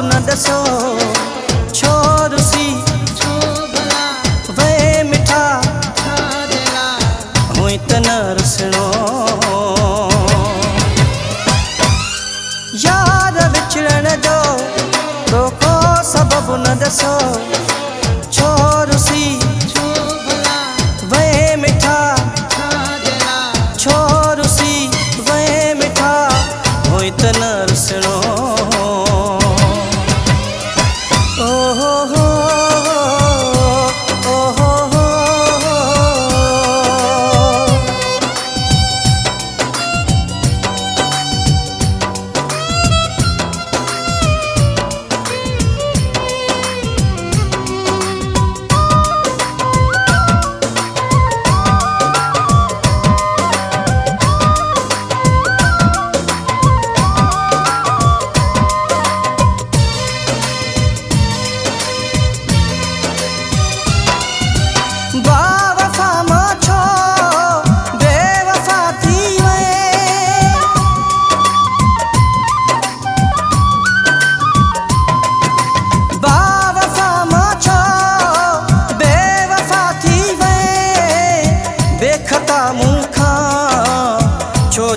न दसो छोर सी वे मिठा हुई त न रुसणो यार विछड़न जो को सबब न दसो छोर सी वे मिठा छोर सी वे मिठा हुई त न रुसणो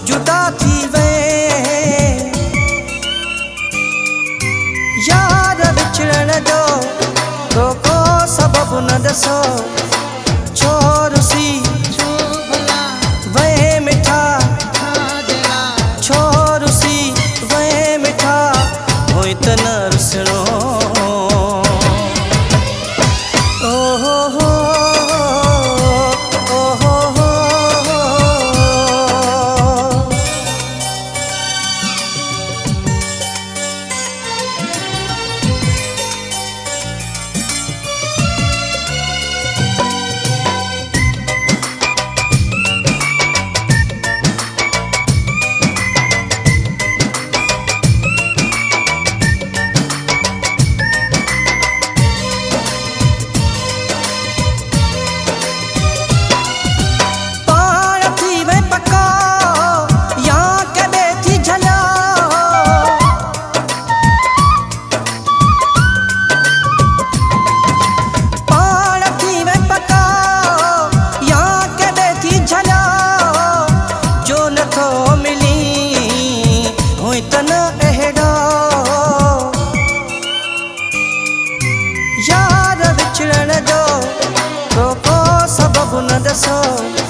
जुदा थी वे यार विछड़न जो को सबब न दसो छोर सी वे मिठा छोर सी वे मिठा हुई त न रुसणो यार विछड़न जो को सबब न दसो